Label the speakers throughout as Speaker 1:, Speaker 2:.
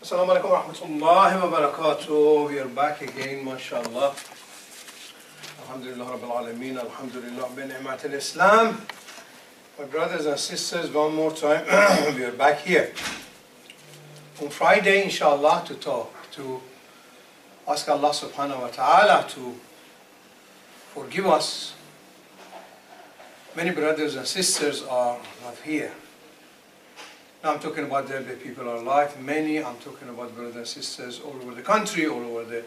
Speaker 1: Assalamu alaikum wa rahmatullahi wa barakatuh. We are back again, mashallah. Alhamdulillah Rabbil Alameen, Alhamdulillah bi ni'mat al-Islam. My brothers and sisters, one more time, we are back here. On Friday, inshallah, to talk, to ask Allah subhanahu wa ta'ala to forgive us. Many brothers and sisters are not here. Now I'm talking about the people are alive. Many, I'm talking about brothers and sisters all over the country, all over the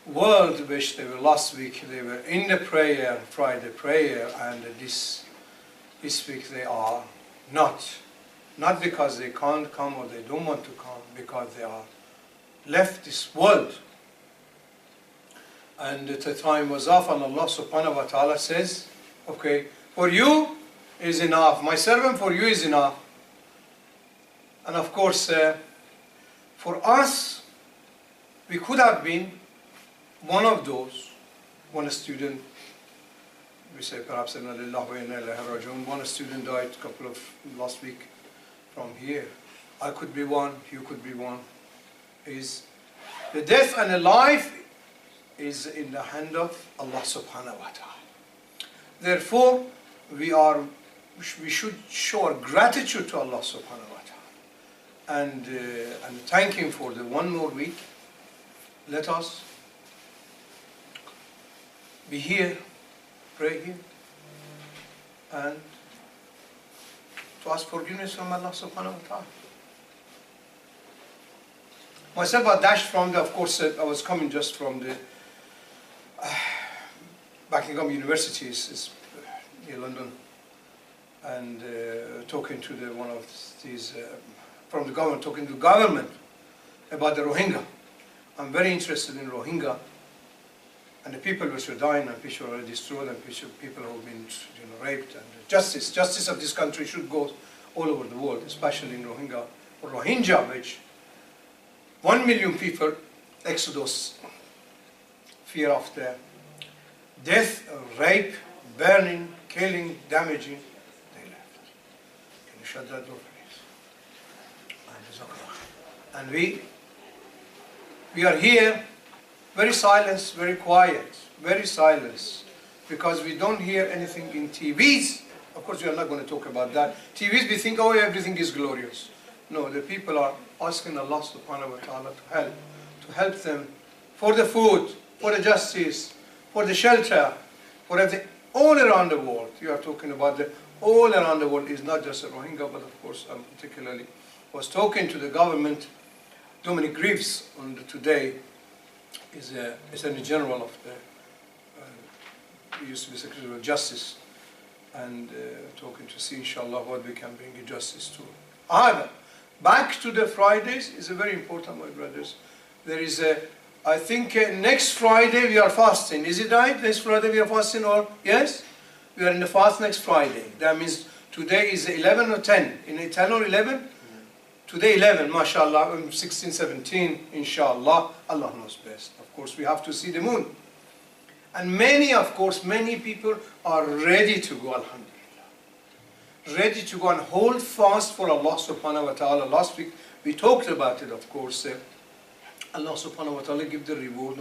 Speaker 1: world, which they were last week, they were in the prayer, Friday prayer, and this week they are not. Not because they can't come or they don't want to come, because they are left this world. And the time was off, and Allah subhanahu wa ta'ala says, okay, for you is enough. My servant, for you is enough. And of course, for us, we could have been one of those, one student, we say perhaps one student died last week from here. I could be one, you could be one. The death and the life is in the hand of Allah subhanahu wa ta'ala. Therefore, we should show our gratitude to Allah subhanahu wa ta'ala. And thank Him for the one more week. Let us be here, pray Him, and to ask forgiveness from Allah subhanahu wa ta'ala. Myself, I dashed from of course, I was coming just from the Buckingham University is near London, and talking to one of these from the government, talking to the government about the Rohingya. I'm very interested in Rohingya and the people which are dying and people are destroyed and people who have been raped, and justice of this country should go all over the world, especially in Rohingya, which 1 million people, exodus, fear of the death, rape, burning, killing, damaging, they left. Can you shut that door, please? And we are here, very silent, very quiet, very silent, because we don't hear anything in TVs. Of course, we are not going to talk about that. TVs, we think, oh, everything is glorious. No, the people are asking Allah subhanahu wa ta'ala to help them for the food, for the justice, for the shelter, for everything, all around the world. You are talking about the all around the world. Is not just a Rohingya, but of course, I particularly was talking to the government. Dominic Greaves today is Attorney General of he used to be Secretary of Justice, and talking to see, inshallah, what we can bring justice to. However, back to the Fridays is a very important, my brothers. There is I think next Friday we are fasting. Is it right? Next Friday we are fasting, or yes? We are in the fast next Friday. That means today is 11 or 10. In 10 or 11? Today 11, mashallah, 16, 17, inshallah, Allah knows best. Of course, we have to see the moon. And many people are ready to go, alhamdulillah. Ready to go and hold fast for Allah subhanahu wa ta'ala. Last week, we talked about it, of course. Allah subhanahu wa ta'ala give the reward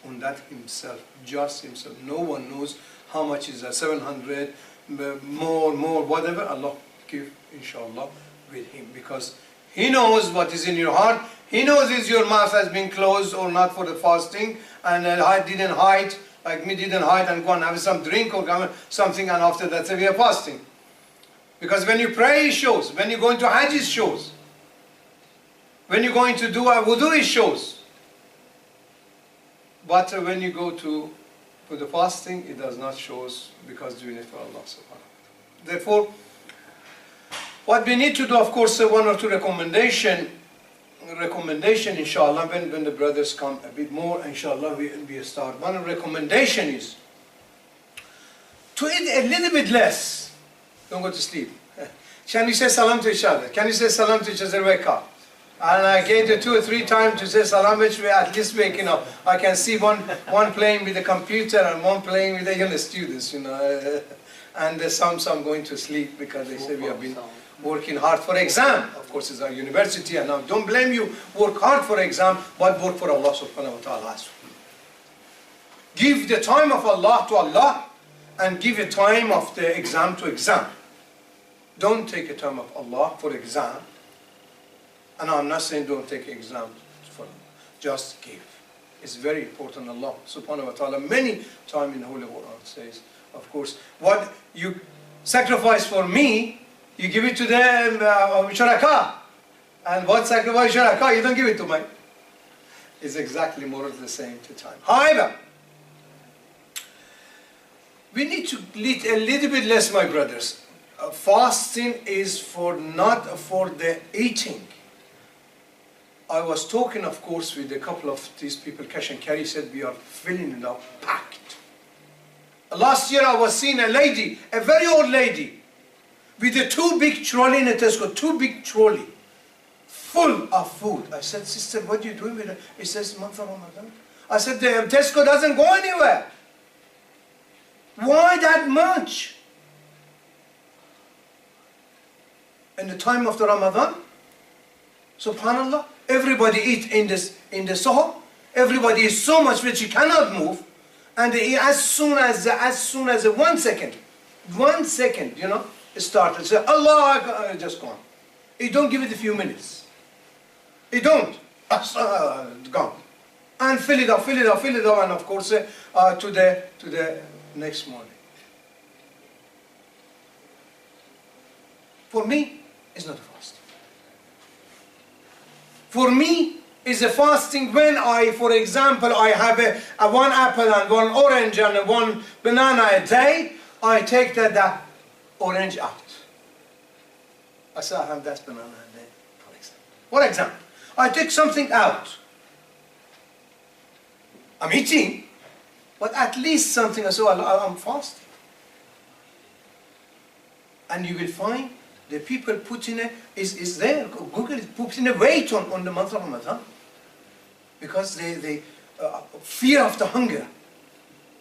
Speaker 1: on that Himself, just Himself. No one knows how much is that, 700, more, whatever. Allah give, inshallah, with Him. Because He knows what is in your heart. He knows if your mouth has been closed or not for the fasting, and I didn't hide, like me didn't hide and go and have some drink or something, and after that say we are fasting. Because when you pray, it shows. When you go into Hajj, it shows. When you're going to do a wudu, it shows. But when you go to the fasting, it does not show, because doing it for Allah subhanahu wa ta'ala. Therefore, what we need to do, of course, one or two recommendation, inshallah, when the brothers come a bit more, inshallah, we start. One recommendation is to eat a little bit less. Don't go to sleep. Can you say salam to each other? Can you say salam to each other? Wake up. And I gave it 2 or 3 times to say salam, which we at least waking up. I can see one playing with the computer and one playing with the students, and some going to sleep because they say we have been working hard for exam. Of course, it's our university, and I don't blame you. Work hard for exam, but work for Allah subhanahu wa ta'ala as well. Give the time of Allah to Allah, and give a time of the exam to exam. Don't take a time of Allah for exam. And I'm not saying don't take exam for Allah. Just give. It's very important. Allah subhanahu wa ta'ala many times in the Holy Quran says, of course, what you sacrifice for me, you give it to the shuraka. And what sacrifice shuraka, you don't give it to me. It's exactly more or less the same to time. However, we need to eat a little bit less, my brothers. Fasting is for not for the eating. I was talking, of course, with a couple of these people, cash and carry, said we are filling it up, packed. Last year I was seeing a lady, a very old lady, with a two big trolley in a Tesco, two big trolley, full of food. I said, sister, what are you doing with it? He says, month of Ramadan. I said, the Tesco doesn't go anywhere. Why that much? In the time of the Ramadan, subhanallah, everybody eat in the suhoor. Everybody is so much rich you cannot move, and they eat as soon as 1 second, you know, it started. Say Allah, just gone. He don't give it a few minutes. He don't. Gone. And fill it up, and of course to the next morning. For me, it's not a fasting. For me, it's a fasting when I, for example, I have a one apple and one orange and one banana a day. I take that orange out. I say I have that banana a day, for example. For example, I take something out. I'm eating, but at least something. I say, I'm fasting. And you will find the people put in is there. Google it, put in a weight on the month of Ramadan, because they fear of the hunger.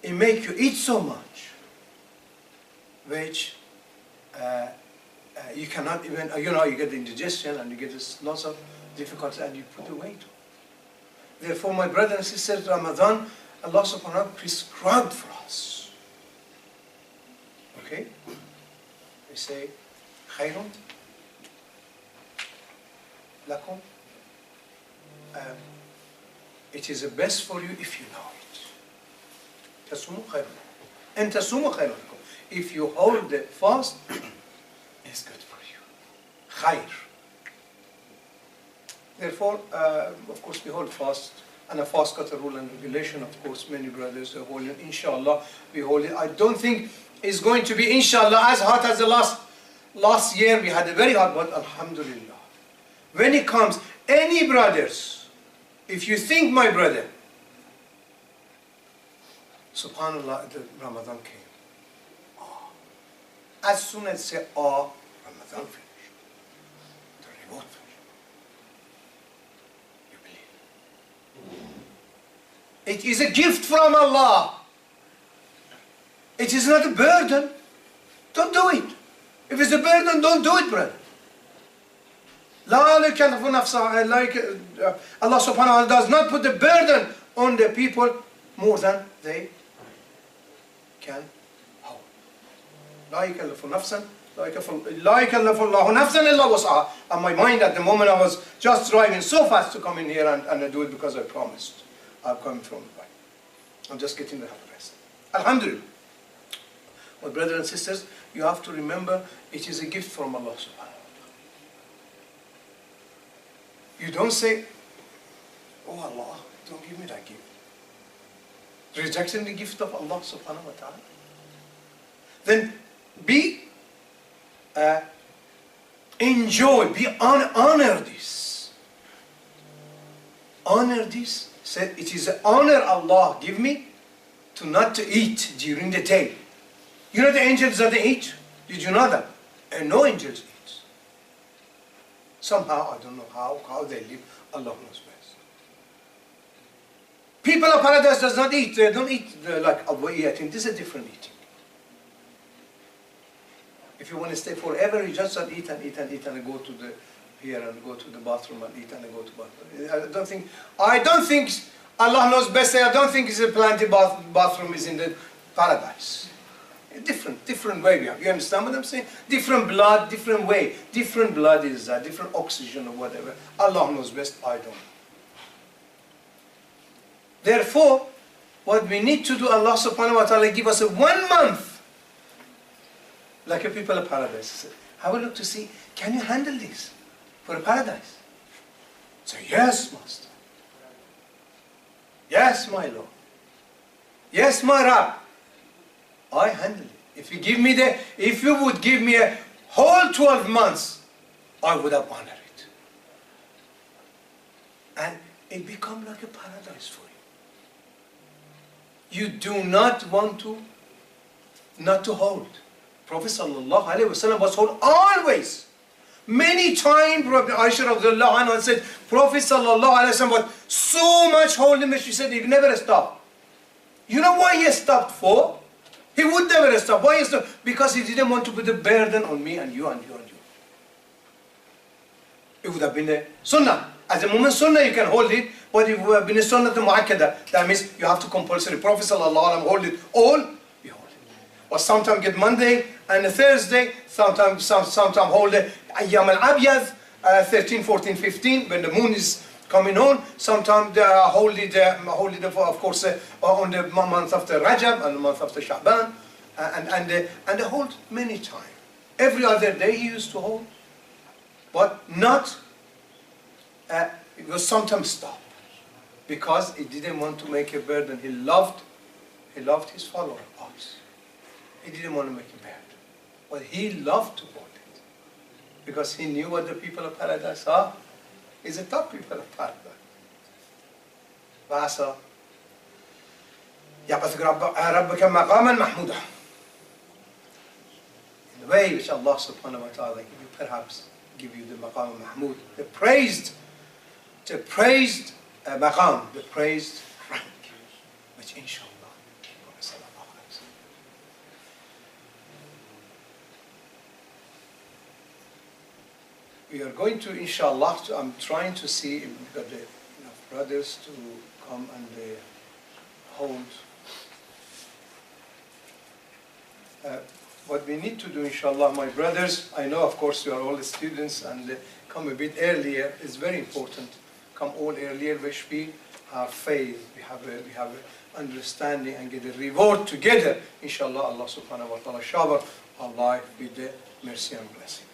Speaker 1: It make you eat so much, which you cannot even, you get the indigestion and you get lots of difficulty, and you put the weight on. Therefore, my brothers and sisters, Ramadan, Allah subhanahu wa ta'ala prescribed for us. Okay? They say, خير لكم. It is the best for you if you know it. تصوموا خير لكم. أن تصوموا خير لكم. If you hold the fast, it's good for you. خير. Therefore, of course, we hold fast, and a fast got a rule and regulation. Of course, many brothers are holding. Inshallah, we hold it. I don't think it's going to be, inshallah, as hot as the last year. We had a very hot, but alhamdulillah. When it comes, any brothers, if you think, my brother, subhanallah, the Ramadan came. Oh. As soon as say, oh, Ramadan finished. The reward finished. It is a gift from Allah. It is not a burden. Don't do it. If it's a burden, don't do it, brother. Allah subhanahu wa ta'ala does not put the burden on the people more than they can hold. لا يكلف نفسا لا يكلف الله نفسا إلا وسعها. And my mind at the moment, I was just driving so fast to come in here and do it because I promised. I'm coming from Dubai. I'm just getting the rest. Alhamdulillah. My brothers and sisters, you have to remember it is a gift from Allah subhanahu wa ta'ala. You don't say, oh Allah, don't give me that gift. Rejecting the gift of Allah subhanahu wa ta'ala. Then enjoy, honor this. Honor this. Said it is an honor Allah give me to not to eat during the day. You know the angels doesn't eat? Did you know that? And no angels eat. Somehow, I don't know how they live. Allah knows best. People of paradise does not eat. They don't eat like Abu eating. This is a different eating. If you want to stay forever, you just eat and eat and eat and go to the here and go to the bathroom and eat and go to bathroom. I don't think Allah knows best. I don't think it's a plenty bathroom is in the paradise. Different way we have. You understand what I'm saying? Different blood, different way. Different blood is that, different oxygen or whatever. Allah knows best, I don't. Therefore, what we need to do, Allah subhanahu wa ta'ala give us a 1 month. Like a people of paradise. Have a look to see, can you handle this for a paradise? Say, yes, Master. Yes, my Lord. Yes, my Rabb. I handle it. If you would give me a whole 12 months, I would have honored it. And it become like a paradise for you. You do not want to not to hold. Prophet sallallahu alaihi wasallam was hold always. Many times Aisha radiallahu anha said, Prophet sallallahu alaihi wasallam was so much holding that she said he never stopped. You know why he stopped for? He would never stop. Why he stopped? Because he didn't want to put the burden on me and you and you and you. It would have been a sunnah. At the moment sunnah you can hold it, but it would have been a sunnah to mu'akkada. That means you have to compulsory. Prophet sallallahu alaihi wasallam hold it all, we hold it. Or sometimes get Monday and a Thursday, sometimes hold the Ayyam al-Abyad, 13, 14, 15, when the moon is coming on. Sometimes hold it, of course, on the month after Rajab and the month after Sha'ban, and they hold many times. Every other day he used to hold, but not. It was sometimes stopped because he didn't want to make a burden. He loved his followers. He didn't want to make a burden, but he loved to hold it because he knew what the people of paradise are. He's the top people of paradise. فعسى يبعثك ربك مقاما محمودا. In the way which Allah subhanahu wa ta'ala perhaps give you the maqam mahmud, the praised maqam, the praised rank, which inshallah. We are going to, inshallah, I'm trying to see if we've got enough brothers to come and hold. What we need to do, inshallah, my brothers, I know, of course, you are all the students, and come a bit earlier. It's very important. Come all earlier, which we have faith, we have a understanding, and get a reward together. Inshallah, Allah subhanahu wa ta'ala shower our life with the mercy and blessing.